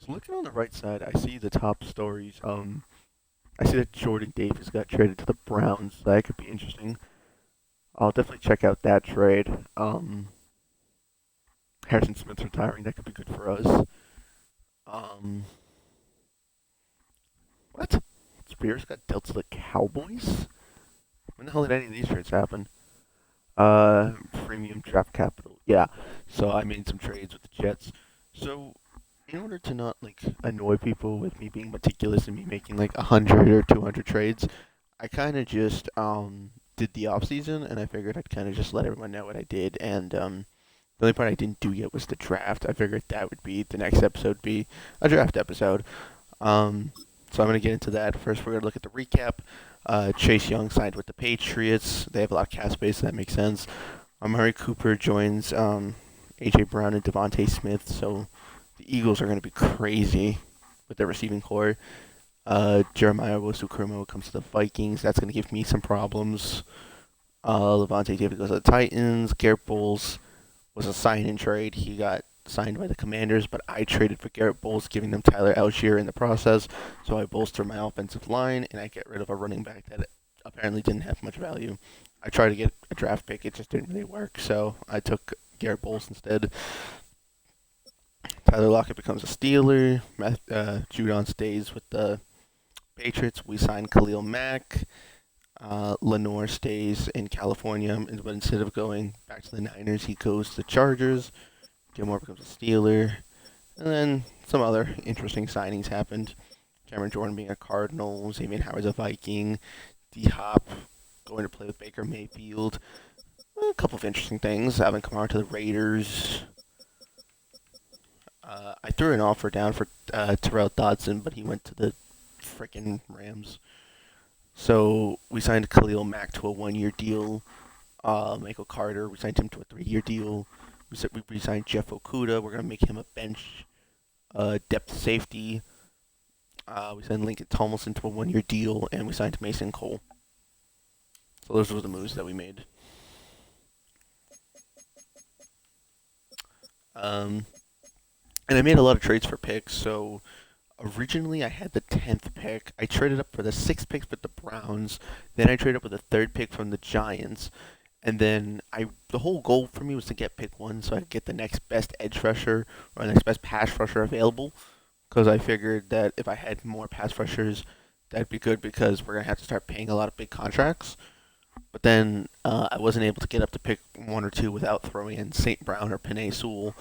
So looking on the right side, I see the top stories. I see that Jordan Davis got traded to the Browns. So that could be interesting. I'll definitely check out that trade. Harrison Smith's retiring. That could be good for us. Um, what? Spears got dealt to the Cowboys? When the hell did any of these trades happen? Premium draft capital. Yeah. So I made some trades with the Jets. So in order to not like annoy people with me being meticulous and me making like 100 or 200 trades, I kind of just did the off season, and I figured I'd kind of just let everyone know what I did. And the only part I didn't do yet was the draft. I figured that would be the next episode, be a draft episode. Um, so I'm gonna get into that. First, we're gonna look at the recap. Chase Young signed with the Patriots. They have a lot of cap space, so that makes sense. Amari Cooper joins AJ Brown and Devontae Smith. So the Eagles are going to be crazy with their receiving core. Jeremiah Owusu-Koramoah comes to the Vikings. That's going to give me some problems. Levante David goes to the Titans. Garrett Bowles was a sign-in trade. He got signed by the Commanders, but I traded for Garrett Bowles, giving them Tyler Algier in the process. So I bolster my offensive line, and I get rid of a running back that apparently didn't have much value. I tried to get a draft pick. It just didn't really work, so I took Garrett Bowles instead. Tyler Lockett becomes a Steeler. Judon stays with the Patriots. We signed Khalil Mack. Lenore stays in California, but instead of going back to the Niners, he goes to the Chargers. Gilmore becomes a Steeler. And then some other interesting signings happened. Cameron Jordan being a Cardinal, Xavier Howard's a Viking, D Hop going to play with Baker Mayfield. A couple of interesting things. Alvin Kamara to the Raiders. I threw an offer down for Terrell Dodson, but he went to the freaking Rams. So we signed Khalil Mack to a 1-year deal. Michael Carter, we signed him to a 3-year deal. We signed Jeff Okuda. We're going to make him a bench depth safety. We signed Lincoln Tomlinson to a 1-year deal, and we signed Mason Cole. So those were the moves that we made. And I made a lot of trades for picks. So originally I had the 10th pick. I traded up for the 6th pick with the Browns. Then I traded up with the 3rd pick from the Giants. And then the whole goal for me was to get pick 1 so I could get the next best edge rusher or the next best pass rusher available. Because I figured that if I had more pass rushers, that'd be good because we're going to have to start paying a lot of big contracts. But then I wasn't able to get up to pick 1 or 2 without throwing in St. Brown or Penei Sewell.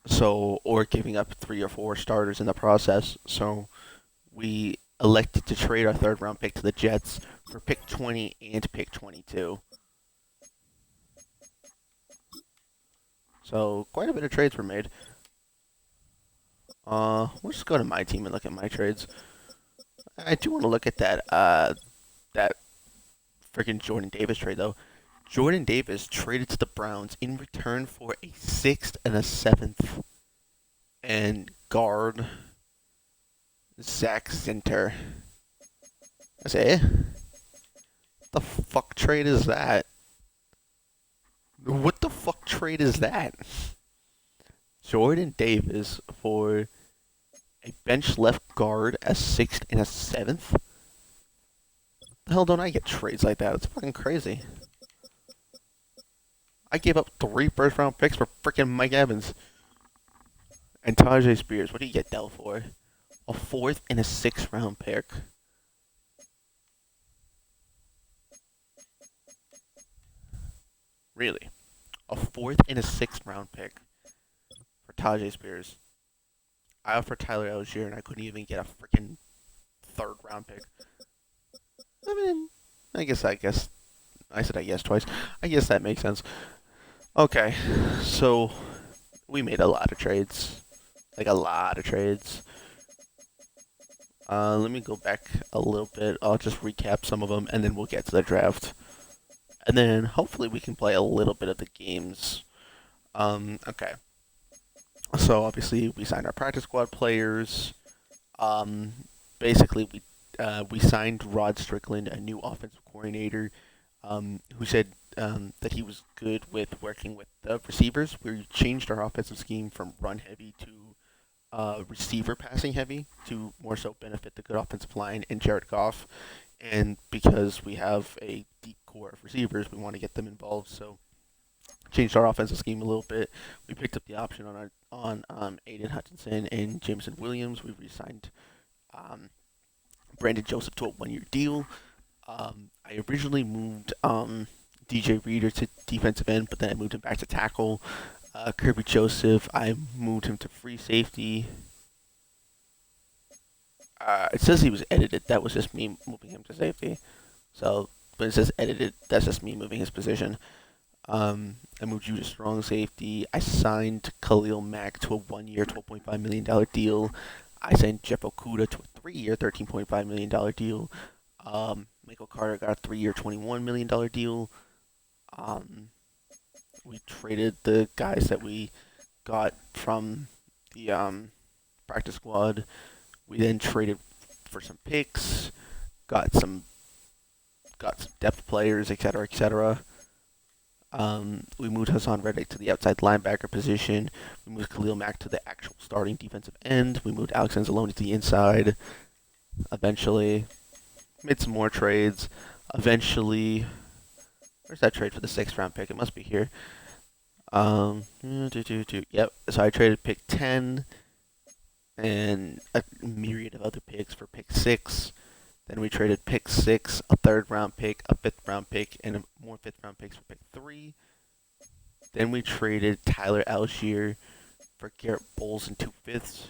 So, or giving up 3 or 4 starters in the process. So we elected to trade our 3rd round pick to the Jets for pick 20 and pick 22. So quite a bit of trades were made. We'll just go to my team and look at my trades. I do want to look at that freaking Jordan Davis trade though. Jordan Davis traded to the Browns in return for a 6th and a 7th and guard Zach Zinter. I say, the fuck trade is that? What the fuck trade is that? Jordan Davis for a bench left guard, a 6th and a 7th? The hell don't I get trades like that? It's fucking crazy. I gave up 3 first round picks for freaking Mike Evans. And Tajay Spears, what do you get dealt for? A 4th and a 6th round pick. Really? A 4th and a 6th round pick for Tajay Spears. I offered Tyler Algier and I couldn't even get a freaking 3rd round pick. I mean, I said I guess twice. I guess that makes sense. Okay, so we made a lot of trades. Like a lot of trades. Let me go back a little bit. I'll just recap some of them and then we'll get to the draft. And then hopefully we can play a little bit of the games. Okay. So obviously we signed our practice squad players. Basically we signed Rod Strickland, a new offensive coordinator, who said that he was good with working with the receivers. We changed our offensive scheme from run heavy to receiver passing heavy to more so benefit the good offensive line and Jared Goff. And because we have a deep core of receivers, we want to get them involved. So changed our offensive scheme a little bit. We picked up the option on Aiden Hutchinson and Jameson Williams. We re-signed um, Brandon Joseph to a 1-year deal. I originally moved DJ Reader to defensive end, but then I moved him back to tackle. Kirby Joseph, I moved him to free safety. It says he was edited. That was just me moving him to safety. So when it says edited, that's just me moving his position. I moved you to strong safety. I signed Khalil Mack to a 1-year, $12.5 million deal. I signed Jeff Okuda to a 3-year, $13.5 million deal. Michael Carter got a 3-year, $21 million deal. We traded the guys that we got from the practice squad. We then traded for some picks, got some depth players, etc., etc. We moved Hassan Reddick to the outside linebacker position. We moved Khalil Mack to the actual starting defensive end. We moved Alex Anzalone to the inside. Eventually, made some more trades. Eventually, where's that trade for the 6th round pick? It must be here. Yep. So I traded pick 10 and a myriad of other picks for pick 6. Then we traded pick 6, a 3rd-round pick, a 5th-round pick, and more 5th-round picks for pick 3. Then we traded Tyler Algier for Garrett Bowles and 2 fifths.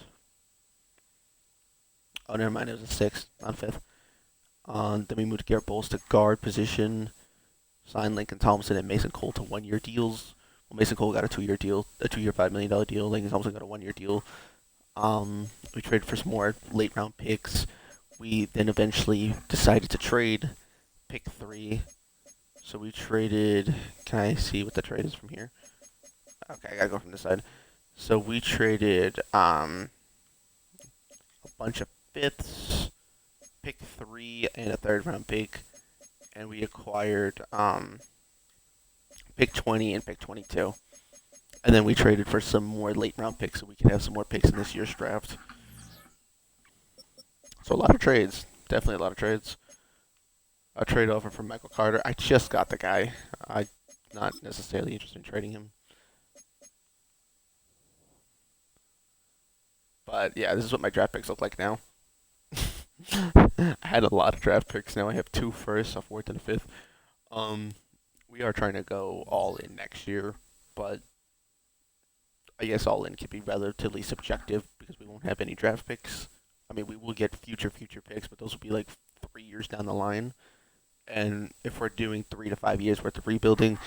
Oh, never mind, it was a 6th, not a 5th. Then we moved Garrett Bowles to guard position, signed Lincoln Thompson and Mason Cole to 1-year deals. Well, Mason Cole got a 2-year deal, a 2-year, $5 million deal. Lincoln Thompson got a 1-year deal. We traded for some more late-round picks. We then eventually decided to trade pick 3. So we traded. Can I see what the trade is from here? Okay, I gotta go from this side. So we traded a bunch of 5ths, pick 3, and a 3rd-round pick, and we acquired pick 20 and pick 22. And then we traded for some more late-round picks so we could have some more picks in this year's draft. So a lot of trades. Definitely a lot of trades. A trade offer from Michael Carter. I just got the guy. I'm not necessarily interested in trading him. But yeah, this is what my draft picks look like now. I had a lot of draft picks. Now I have 2 firsts, a 4th, and a 5th. We are trying to go all in next year, but I guess all in can be relatively subjective because we won't have any draft picks. I mean, we will get future picks, but those will be like 3 years down the line. And if we're doing 3 to 5 years worth of rebuilding,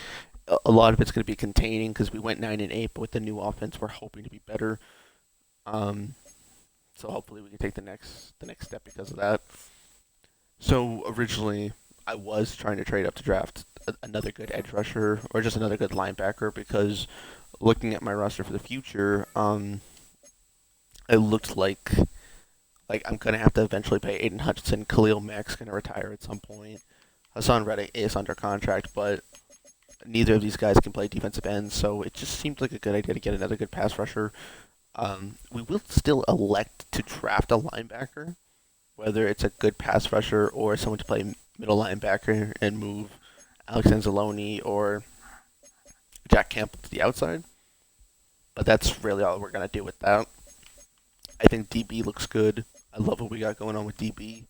a lot of it's going to be containing because we went 9-8, but with the new offense, we're hoping to be better. So hopefully we can take the next step because of that. So originally, I was trying to trade up to draft another good edge rusher or just another good linebacker because looking at my roster for the future, it looked like I'm gonna have to eventually pay Aiden Hutchinson. Khalil Mack's gonna retire at some point. Hassan Reddick is under contract, but neither of these guys can play defensive end, so it just seemed like a good idea to get another good pass rusher. We will still elect to draft a linebacker, whether it's a good pass rusher or someone to play middle linebacker and move Alex Anzalone or Jack Campbell to the outside. But that's really all we're gonna do with that. I think DB looks good. I love what we got going on with DB.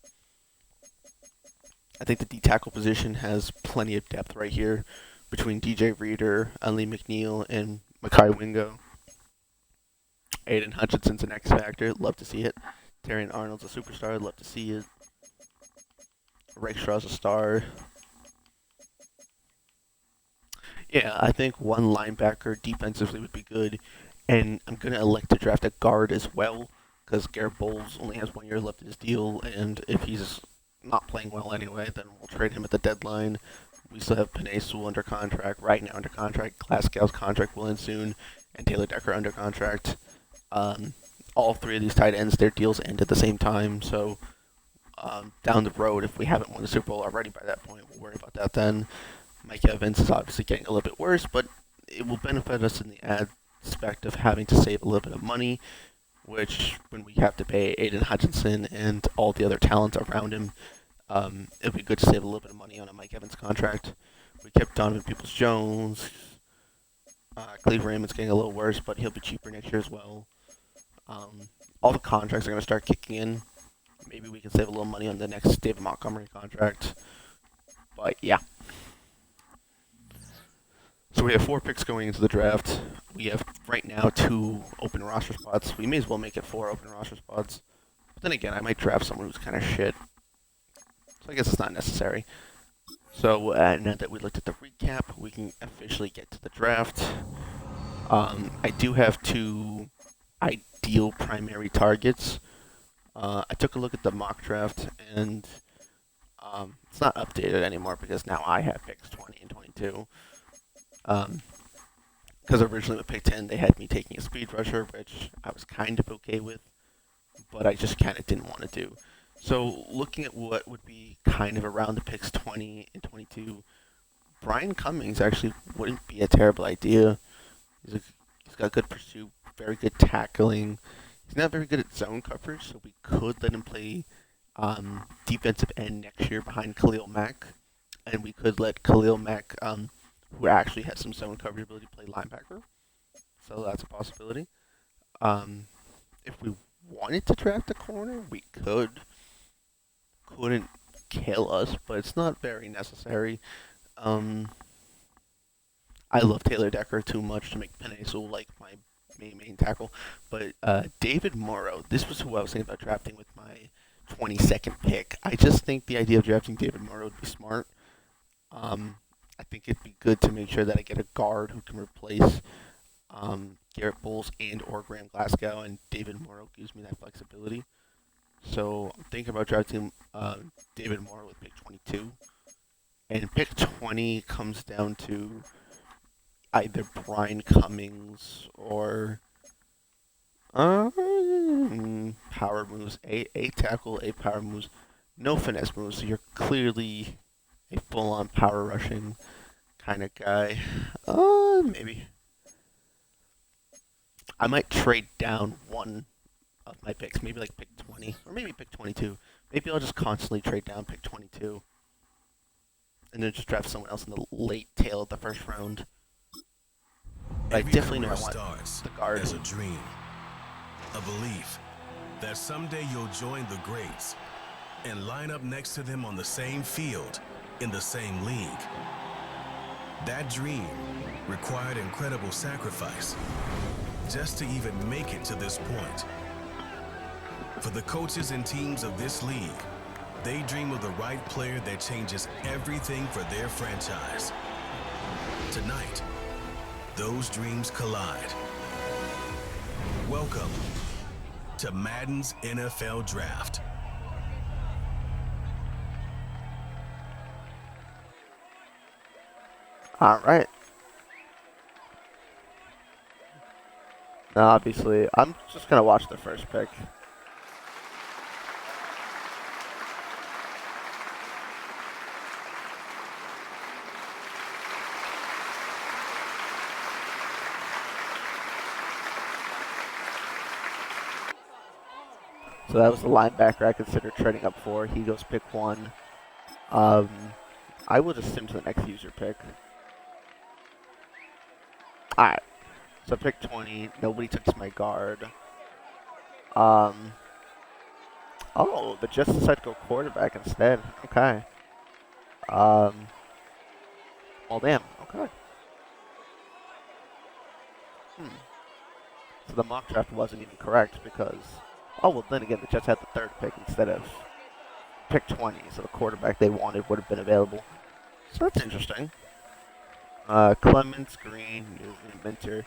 I think the D-tackle position has plenty of depth right here between DJ Reader, Ali McNeil, and Makai Wingo. Aiden Hutchinson's an X Factor. Love to see it. Terrion Arnold's a superstar. Love to see it. Rakeshaw's a star. Yeah, I think one linebacker defensively would be good. And I'm going to elect to draft a guard as well because Garrett Bowles only has 1 year left in his deal. And if he's not playing well anyway, then we'll trade him at the deadline. We still have Penei Sewell under contract, right now under contract. Glasgow's contract will end soon. And Taylor Decker under contract. All 3 of these tight ends, their deals end at the same time. So down the road, if we haven't won the Super Bowl already by that point, we'll worry about that then. Mike Evans is obviously getting a little bit worse, but it will benefit us in the aspect of having to save a little bit of money. which when we have to pay Aiden Hutchinson and all the other talent around him, it'd be good to save a little bit of money on a Mike Evans contract. We kept Donovan Peoples-Jones. Cleve Raymond's getting a little worse, but he'll be cheaper next year as well. All the contracts are going to start kicking in. Maybe we can save a little money on the next David Montgomery contract. But yeah. So we have 4 picks going into the draft. We have right now 2 open roster spots. We may as well make it 4 open roster spots. But then again, I might draft someone who's kind of shit. So I guess it's not necessary. So now that we looked at the recap, we can officially get to the draft. I do have 2 ideal primary targets. I took a look at the mock draft, and it's not updated anymore because now I have picks 20 and 22. Because originally with pick 10, they had me taking a speed rusher, which I was kind of okay with, but I just kind of didn't want to do. So looking at what would be kind of around the picks 20 and 22, Brian Cummings actually wouldn't be a terrible idea. He's got good pursuit, very good tackling. He's not very good at zone coverage, so we could let him play defensive end next year behind Khalil Mack, and we could let Khalil Mack, who actually has some zone coverage ability, play linebacker. So that's a possibility. If we wanted to draft a corner, we could. Couldn't kill us, but it's not very necessary. I love Taylor Decker too much to make Penei Sewell like my main tackle. But David Morrow, this was who I was thinking about drafting with my 22nd pick. I just think the idea of drafting David Morrow would be smart. I think it'd be good to make sure that I get a guard who can replace Garrett Bowles and or Graham Glasgow, and David Morrow gives me that flexibility. So I'm thinking about drafting David Morrow with pick 22. And pick 20 comes down to either Brian Cummings or power moves. A tackle, a power moves. No finesse moves. So you're clearly a full-on power rushing kind of guy. Maybe. I might trade down one of my picks. Maybe like pick 20. Or maybe pick 22. Maybe I'll just constantly trade down pick 22. And then just draft someone else in the late tail of the first round. But I definitely know I want the guard. As a dream, a belief that someday you'll join the greats and line up next to them on the same field, in the same league. That dream required incredible sacrifice just to even make it to this point. For the coaches and teams of this league, they dream of the right player that changes everything for their franchise. Tonight, those dreams collide. Welcome to Madden's NFL Draft. All right. Now, obviously, I'm just gonna watch the first pick. So that was the linebacker I considered trading up for. He goes pick 1. I will just sim to the next user pick. Alright. So pick 20. Nobody took my guard. Oh, the Jets decided to go quarterback instead. Okay. Well, damn. Okay. So the mock draft wasn't even correct because... Oh, well, then again, the Jets had the 3rd pick instead of pick 20, so the quarterback they wanted would have been available. So that's interesting. Clements, Green, Newman, Minter.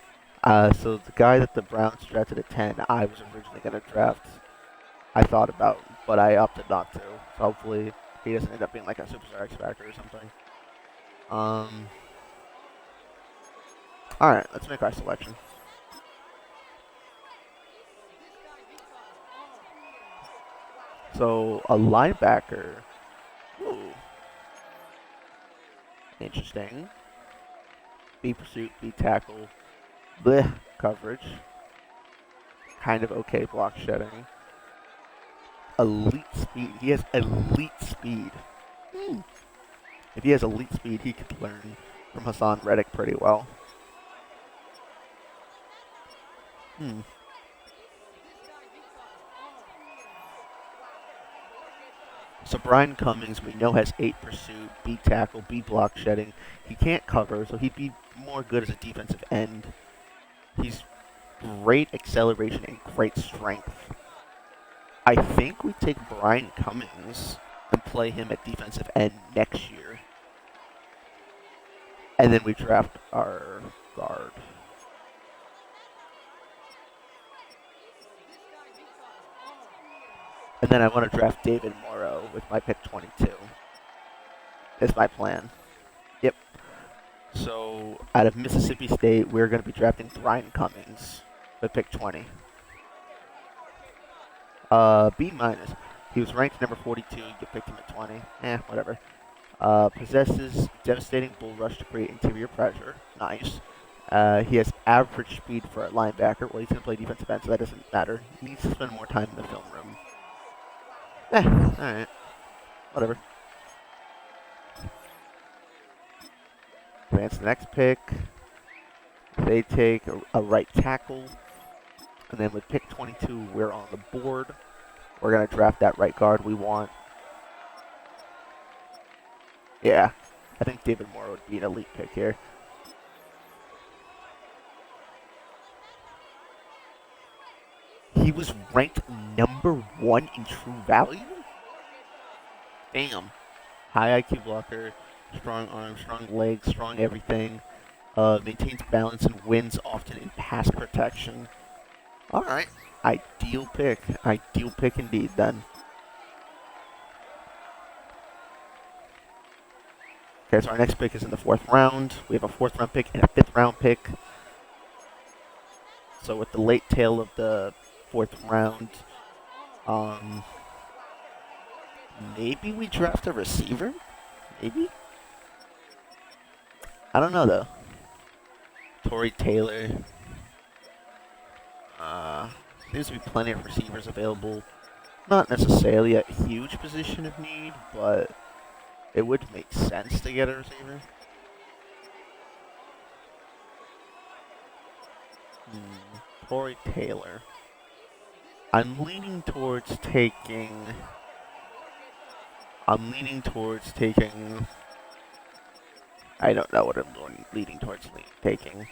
So the guy that the Browns drafted at 10, I was originally going to draft. I thought about, but I opted not to. So hopefully he doesn't end up being like a superstar X Factor or something. Alright, let's make our selection. So, a linebacker. Ooh. Interesting. B pursuit, B tackle. Blech coverage. kind of okay block shedding. Elite speed. He has elite speed. Hmm. If he has elite speed, he could learn from Hassan Reddick pretty well. Hmm. So Brian Cummings, we know, has 8 pursuit, B tackle, B block shedding. He can't cover, so he'd be more good as a defensive end. He's great acceleration and great strength. I think we take Brian Cummings and play him at defensive end next year. And then we draft our guard. And then I want to draft David Morrow with my pick 22. Is my plan. Yep. So out of Mississippi State, we're going to be drafting Brian Cummings with pick 20. B minus. He was ranked number 42. You picked him at 20. Whatever. Possesses devastating bull rush to create interior pressure. Nice. He has average speed for a linebacker. Well, he's going to play defensive end, so that doesn't matter. He needs to spend more time in the film room. Alright. Whatever. Advance the next pick. They take a right tackle. And then with pick 22, we're on the board. We're going to draft that right guard we want. Yeah. I think David Moore would be an elite pick here. He was ranked number 1 in true value? Damn. High IQ blocker, strong arms, strong legs, strong everything. Maintains balance and wins often in pass protection. Alright. Ideal pick. Ideal pick indeed, then. Okay, so our next pick is in the 4th round. We have a 4th round pick and a 5th round pick. So with the late tail of the 4th round, maybe we draft a receiver? Maybe? I don't know, though. Torrey Taylor. Seems to be plenty of receivers available. Not necessarily a huge position of need, but it would make sense to get a receiver. Torrey Taylor. I'm leaning towards taking. I don't know what I'm leaning towards taking.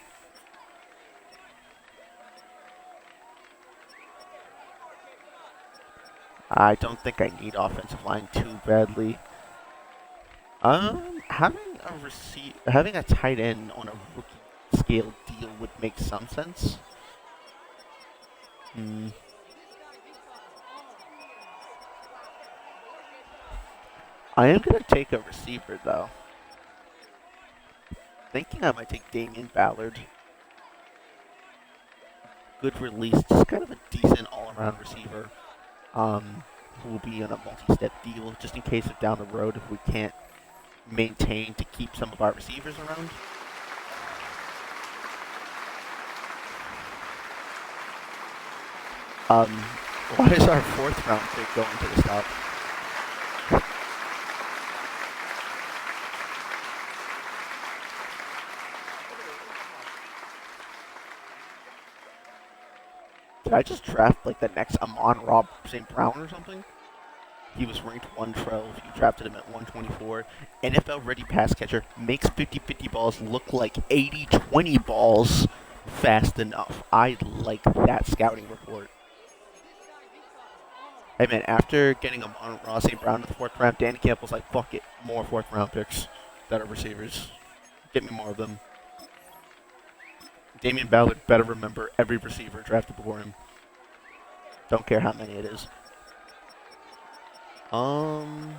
I don't think I need offensive line too badly. Having a tight end on a rookie scale deal would make some sense. I am gonna take a receiver though. Thinking I might take Damian Ballard. Good release, just kind of a decent all-around receiver. Who will be on a multi-step deal, just in case of down the road if we can't maintain to keep some of our receivers around. Why is our 4th round pick going to the top? Did I just draft like the next Amon-Ra St. Brown or something? He was ranked 112. You drafted him at 124. NFL ready pass catcher. Makes 50-50 balls look like 80-20 balls fast enough. I like that scouting report. Hey man, after getting Amon-Ra St. Brown in the 4th round, Danny Campbell's like, fuck it. More 4th round picks that are receivers. Get me more of them. Damian Ballard better remember every receiver drafted before him. Don't care how many it is. I'm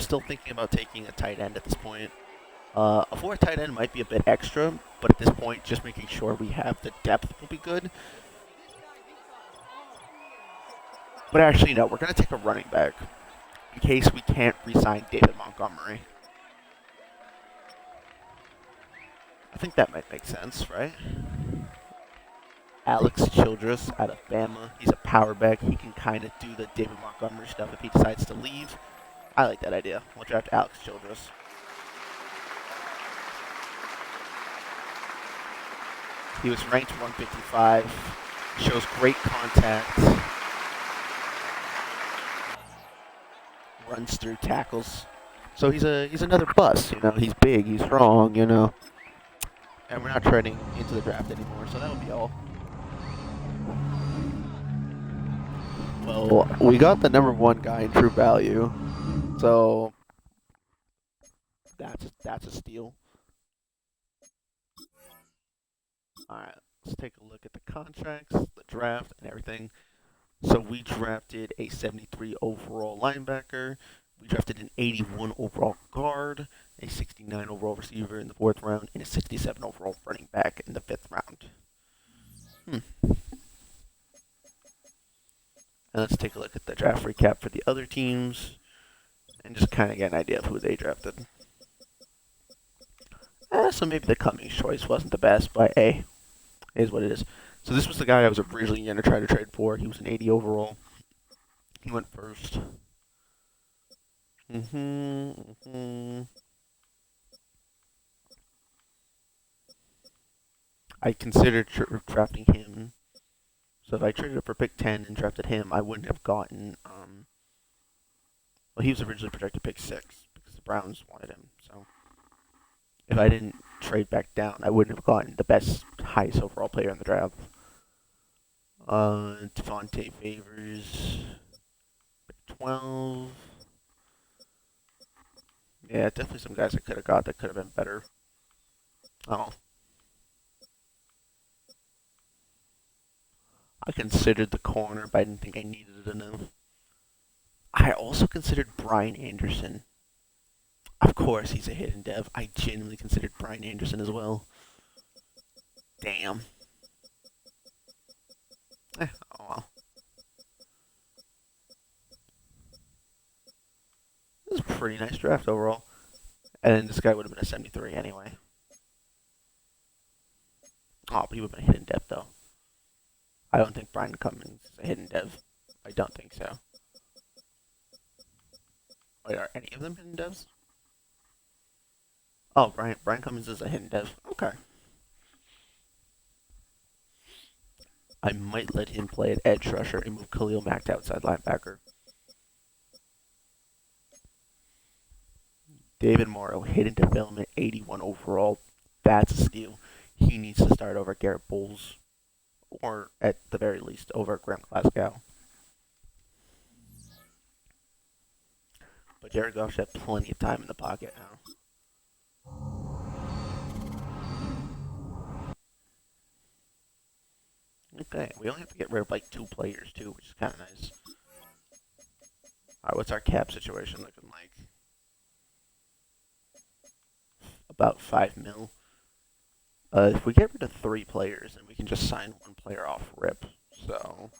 still thinking about taking a tight end at this point. A 4th tight end might be a bit extra, but at this point, just making sure we have the depth will be good. But actually, no, we're going to take a running back in case we can't re-sign David Montgomery. I think that might make sense, right? Alex Childress out of Bama. He's a power back. He can kind of do the David Montgomery stuff if he decides to leave. I like that idea. We'll draft Alex Childress. He was ranked 155. Shows great contact. Runs through tackles. So he's another bust. He's big. He's strong. And we're not trading into the draft anymore. So that would be all. Well, we got the number one guy in true value. So that's a steal. All right, let's take a look at the contracts, the draft, and everything. So we drafted a 73 overall linebacker. We drafted an 81 overall guard, a 69 overall receiver in the fourth round, and a 67 overall running back in the fifth round. And let's take a look at the draft recap for the other teams and just kind of get an idea of who they drafted. So maybe the Cummings choice wasn't the best, but hey, it is what it is. So this was the guy I was originally going to try to trade for. He was an 80 overall. He went first. I considered drafting him. So if I traded up for pick 10 and drafted him, I wouldn't have gotten. Well, he was originally projected pick 6 because the Browns wanted him. So if I didn't trade back down, I wouldn't have gotten the best, highest overall player in the draft. Devontae Favors, pick 12. Yeah, definitely some guys I could have got that could have been better. Oh. I considered the corner, but I didn't think I needed it enough. I also considered Brian Anderson. Of course, he's a hidden dev. I genuinely considered Brian Anderson as well. Damn. Oh well. It was a pretty nice draft overall. And this guy would have been a 73 anyway. Oh, but he would have been a hidden dev, though. I don't think Brian Cummings is a hidden dev. I don't think so. Wait, are any of them hidden devs? Oh, Brian Cummings is a hidden dev. Okay. I might let him play at edge rusher and move Khalil Mack to outside linebacker. David Morrow, hidden development, 81 overall. That's a steal. He needs to start over Garrett Bowles, or at the very least, over Graham Glasgow. But Jared Goff should have plenty of time in the pocket now. Okay, we only have to get rid of like 2 players too, which is kind of nice. All right, what's our cap situation looking like? About 5 mil. If we get rid of 3 players, then we can just sign 1 player off rip. So,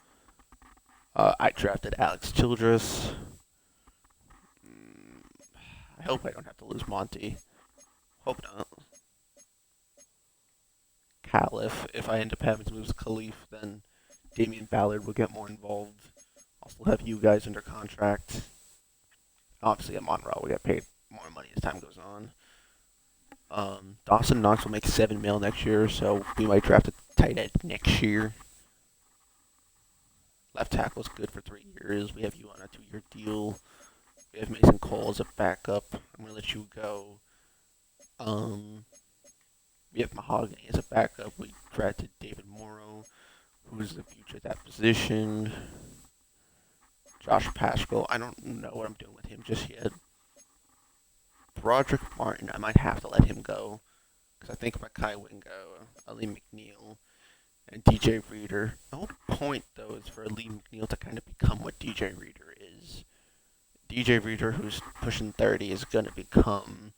I drafted Alex Childress. I hope I don't have to lose Monty. Hope not. Caliph. If I end up having to lose Khalif, then Damian Ballard will get more involved. I'll still have you guys under contract. Obviously, at Monroe, we get paid more money as time goes on. Dawson Knox will make 7 mil next year, so we might draft a tight end next year. Left tackle is good for 3 years. We have you on a 2-year deal. We have Mason Cole as a backup. I'm gonna let you go. We have Mahogany as a backup. We drafted David Morrow, who's the future at that position. Josh Paschal, I don't know what I'm doing with him just yet. Broderick Martin, I might have to let him go. Because I think Makai Wingo, Ali McNeil, and DJ Reader. The whole point, though, is for Ali McNeil to kind of become what DJ Reader is. DJ Reader, who's pushing 30, is going to become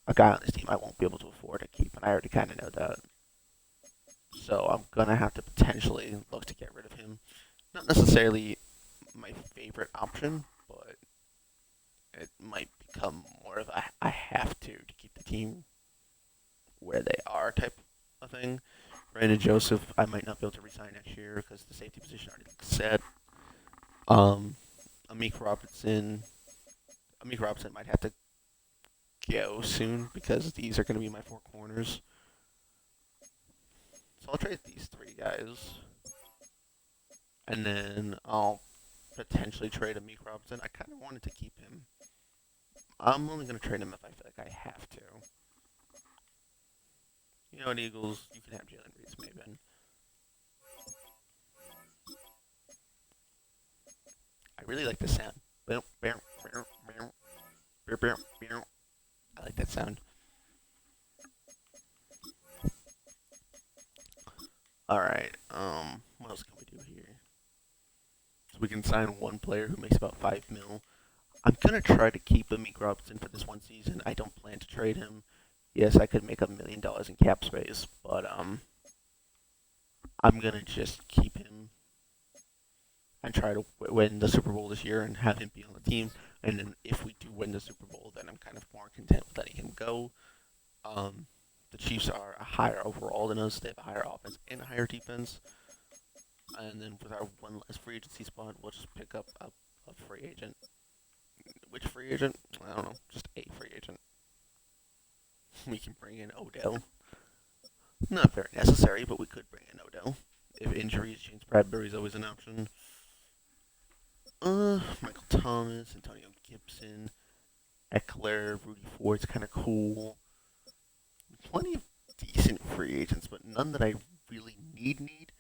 a guy on this team I won't be able to afford to keep, and I already kind of know that. So I'm going to have to potentially look to get rid of him. Not necessarily my favorite option, but it might become more of a I have to keep the team where they are type of thing, Brandon Joseph, I might not be able to resign next year because the safety position already looks set. Um, Amik Robinson, Amik Robinson might have to go soon because these are going to be my four corners. So I'll trade these three guys, and then I'll potentially trade Amik Robinson. I kind of wanted to keep him. I'm only going to trade him if I feel like I have to. You know, at Eagles, you can have Jalen Reed's maybe. I really like this sound. I like that sound. All right. What else can we do here? So we can sign one player who makes about 5 mil. I'm gonna try to keep Amik Robinson for this one season. I don't plan to trade him. Yes, I could make $1 million in cap space, but I'm gonna just keep him and try to win the Super Bowl this year and have him be on the team. And then if we do win the Super Bowl, then I'm kind of more content with letting him go. Um, the Chiefs are a higher overall than us. They have a higher offense and a higher defense. And then with our one less free agency spot, we'll just pick up a free agent. Which free agent? I don't know. Just a free agent. We can bring in Odell. Not very necessary, but we could bring in Odell. If injuries, James Bradbury's always an option. Michael Thomas, Antonio Gibson, Eckler, Rudy Ford's kind of cool. Plenty of decent free agents, but none that I really need.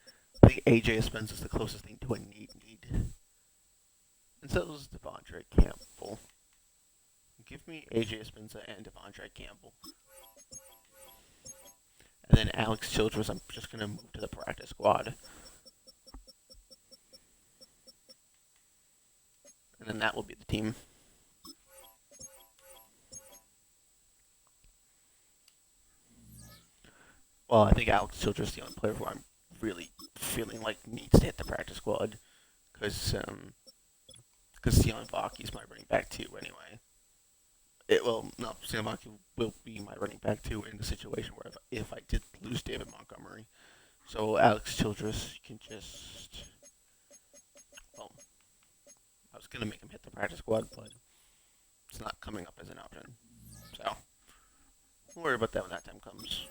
I think AJ Spence is the closest thing to a need. And so is Devondre Campbell. Give me AJ Espinosa and Devondre Campbell. And then Alex Childress, I'm just going to move to the practice squad. And then that will be the team. Well, I think Alex Childress is the only player who I'm really feeling like needs to hit the practice squad. Because Sion Vaki's my running back too, anyway. Sion Vaki will be my running back too in the situation where if I did lose David Montgomery. So Alex Childress can just. Well, I was going to make him hit the practice squad, but it's not coming up as an option. So, we'll worry about that when that time comes.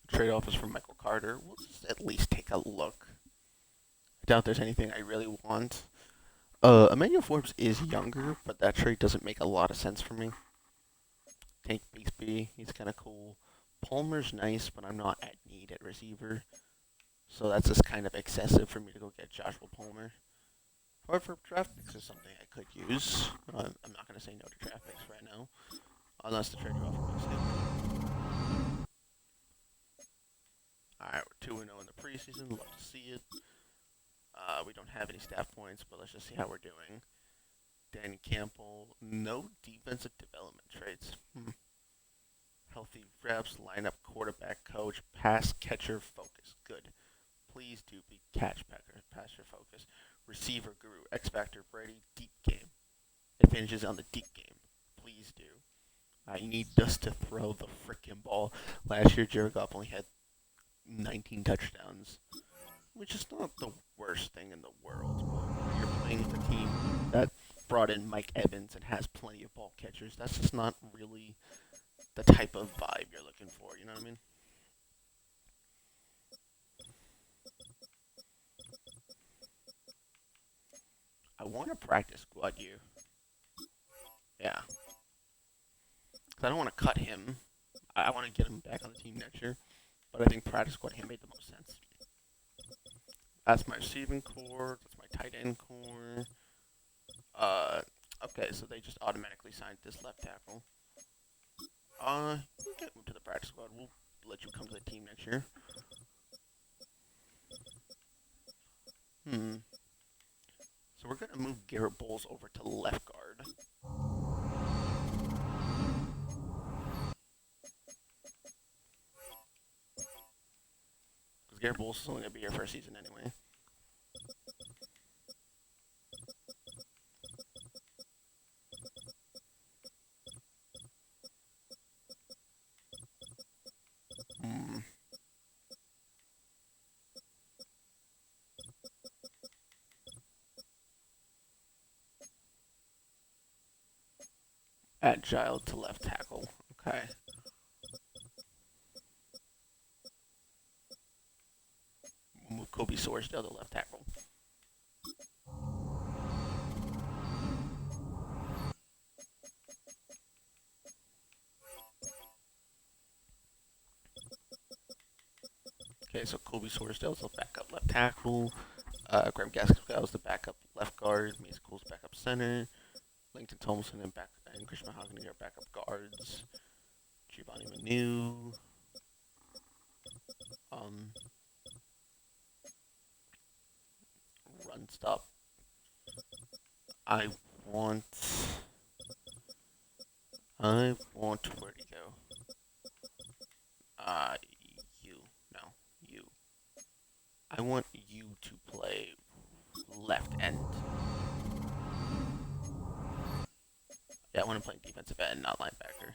Trade offers for Michael Carter. We'll just at least take a look. I doubt there's anything I really want. Emmanuel Forbes is younger, but that trade doesn't make a lot of sense for me. Tank Bixby, he's kind of cool. Palmer's nice, but I'm not at need at receiver. So that's just kind of excessive for me to go get Joshua Palmer. However, draft picks is something I could use. I'm not going to say no to draft picks right now. Unless the trade offer makes it. Alright, we're 2-0 in the preseason. Love to see it. We don't have any staff points, but let's just see how we're doing. Danny Campbell, no defensive development traits. Healthy reps, lineup, quarterback, coach, pass catcher, focus. Good. Please do be catch passer focus. Receiver guru, X Factor, Brady, deep game. It finishes on the deep game. Please do. I need us to throw the frickin' ball. Last year, Jared Goff only had 19 touchdowns, which is not the worst thing in the world. But you're playing with a team that brought in Mike Evans and has plenty of ball catchers. That's just not really the type of vibe you're looking for. You know what I mean? I want to practice squad you. Yeah. Because I don't want to cut him. I want to get him back on the team next year. But I think practice squad him made the most sense. That's my receiving core. That's my tight end core. Okay, so they just automatically signed this left tackle. You get moved to the practice squad. We'll let you come to the team next year. So we're gonna move Garrett Bowles over to left guard. Because Garrett Bowles is only gonna be here for a season anyway. agile to left tackle. Okay. We'll move Kobe Sorsdale to left tackle. Okay, so Kobe Sorsdale's the backup left tackle. Graham Gaskell's the backup left guard. Mason Cole's backup center. Langton Thomason and Christian Mahogany are backup guards. Giovanni Manu. Um, Run stop. I want. Where'd he go? Uh, you. No, you. I want you to play left end. Yeah, I want to play defensive end, not linebacker.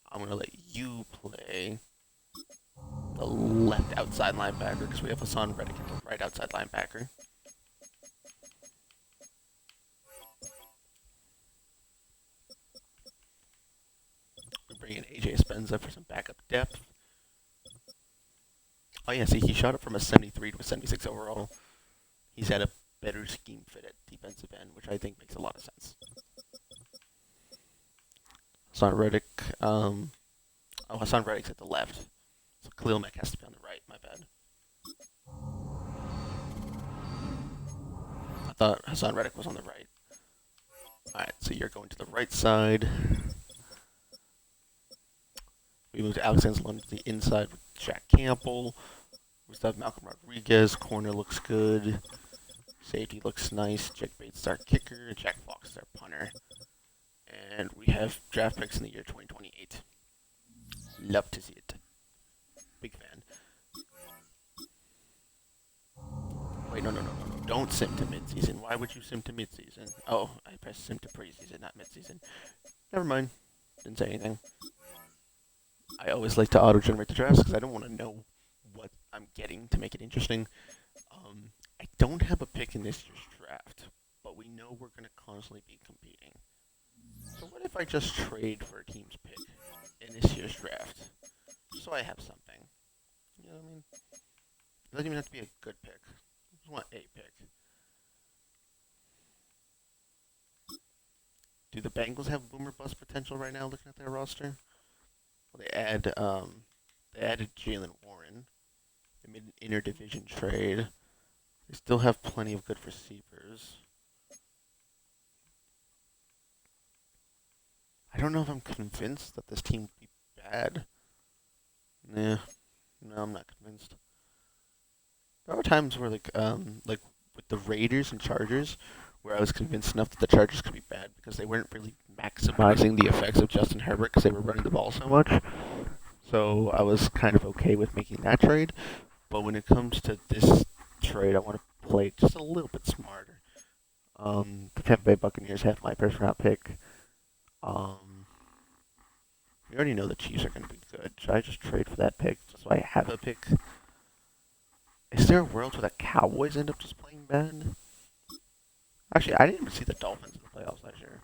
I'm gonna let you play the left outside linebacker because we have Hassan Reddick at the right outside linebacker. We bring in AJ Spenza for some backup depth. Oh yeah, see, he shot up from a 73 to a 76 overall. He's had a better scheme fit at defensive end, which I think makes a lot of sense. Hassan Reddick, Hassan Reddick's at the left. So Khalil Mack has to be on the right, my bad. I thought Hassan Reddick was on the right. Alright, so you're going to the right side. We moved Alexander Lund to the inside with Jack Campbell. We still have Malcolm Rodriguez. Corner looks good. Safety looks nice. Jake Bates is our kicker. Jack Fox is our punter. And we have draft picks in the year 2028. Love to see it. Big fan. Wait, no. Don't sim to midseason. Why would you sim to midseason? Oh, I pressed sim to preseason, not midseason. Never mind. Didn't say anything. I always like to auto-generate the drafts because I don't want to know what I'm getting to make it interesting. I don't have a pick in this year's draft, but we know we're going to constantly be competing. So what if I just trade for a team's pick in this year's draft? Just so I have something. You know what I mean? It doesn't even have to be a good pick. I just want a pick. Do the Bengals have boomer bust potential right now looking at their roster? Well, they added Jalen Warren. They made an interdivision trade. They still have plenty of good receivers. I don't know if I'm convinced that this team will be bad. Nah, no, I'm not convinced. There are times where like with the Raiders and Chargers, where I was convinced enough that the Chargers could be bad because they weren't really maximizing the effects of Justin Herbert because they were running the ball so much. So I was kind of okay with making that trade. But when it comes to this trade, I want to play just a little bit smarter. The Tampa Bay Buccaneers have my first round pick. We already know the Chiefs are going to be good. Should I just trade for that pick just so I have a pick? Is there a world where the Cowboys end up just playing bad? Actually, I didn't even see the Dolphins in the playoffs last year.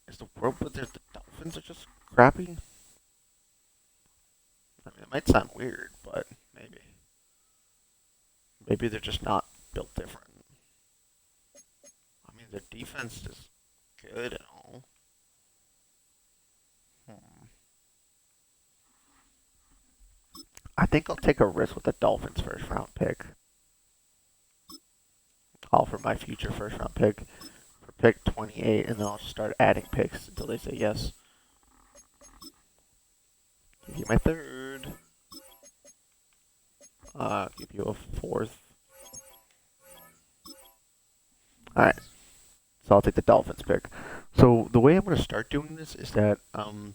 Is the world where the Dolphins are just crappy? I mean, it might sound weird, but maybe. Maybe they're just not built different. I mean, their defense is good and all. I think I'll take a risk with the Dolphins' first round pick. All for my future first round pick for pick 28, and then I'll start adding picks until they say yes. Give you my third. Give you a fourth. Alright, so I'll take the Dolphins pick. So the way I'm going to start doing this is that, so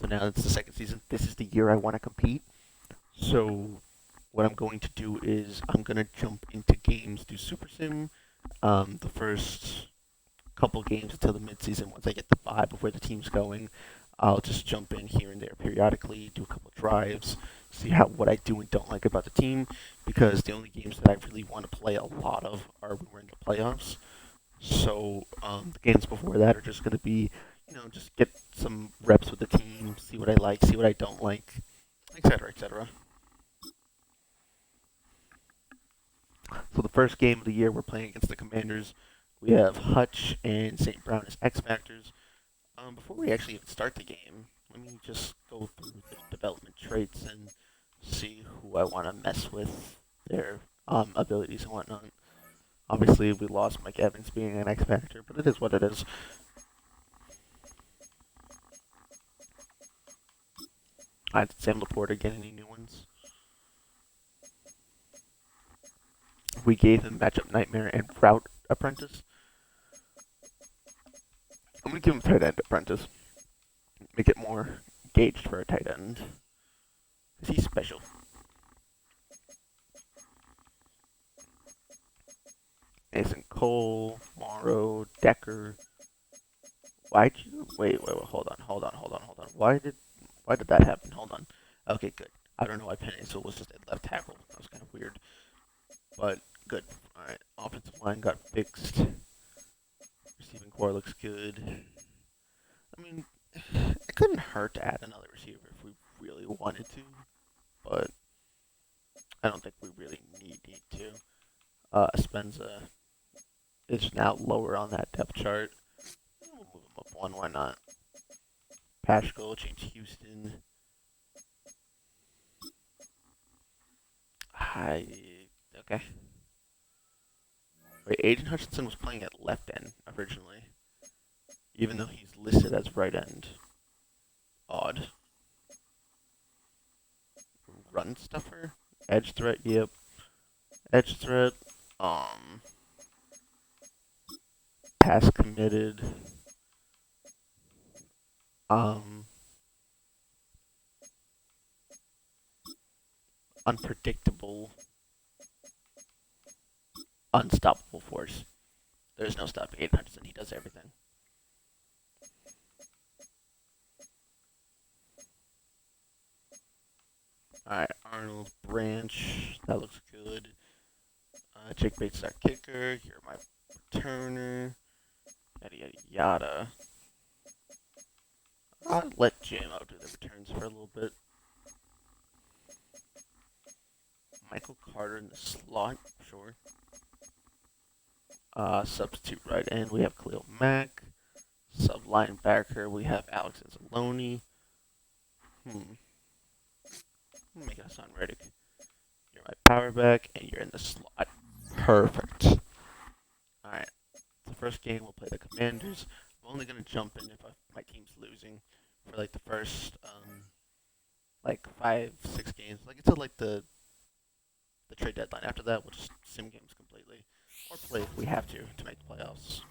now it's the second season. This is the year I want to compete. So what I'm going to do is I'm going to jump into games, do Super Sim, the first couple games until the midseason. Once I get the vibe of where the team's going, I'll just jump in here and there periodically, do a couple of drives, see how what I do and don't like about the team, because the only games that I really want to play a lot of are when we're in the playoffs. So the games before that are just going to be, just get some reps with the team, see what I like, see what I don't like, etc., etc. So the first game of the year we're playing against the Commanders. We have Hutch and St. Brown as X Factors. Before we actually even start the game, let me just go through the development traits and see who I want to mess with, their abilities and whatnot. Obviously, we lost Mike Evans being an X Factor, but it is what it is. Sam Laporta get any new ones? We gave him Matchup Nightmare and Route Apprentice. I'm going to give him Tight End Apprentice. Make it more gauged for a tight end. Is he special? Mason Cole, Morrow, Decker. Why'd you hold on. Why did that happen? Hold on. Okay, good. I don't know why Penny so was just at left tackle. That was kind of weird, but good. All right, offensive line got fixed. Receiving core looks good. I mean, it couldn't hurt to add another receiver if we really wanted to, but I don't think we really need to. Spenza is now lower on that depth chart. We'll move him up one. Why not? Pashko, James Houston. I okay. Wait, Aiden Hutchinson was playing at left end originally, even though he's listed as right end. Odd. Run stuffer, edge threat. Yep, edge threat. Um, pass committed. Um, unpredictable, unstoppable force. There's no stopping Aiden Hutchinson. He does everything. Alright, Arnold Branch. That looks good. Jake Bates, our kicker. You're my returner. Yada yada yada. I'll let JMO do the returns for a little bit. Michael Carter in the slot, sure. Substitute right end, we have Khalil Mack. Sub linebacker, we have Alex Anzalone. Make us on Reddick. You're my power back, and you're in the slot. Perfect. Alright, the first game we'll play the Commanders. I'm only gonna jump in if my team's losing for like the first like 5, 6 games. Like until like the trade deadline. After that, we'll just sim games completely, or play if we have to make the playoffs.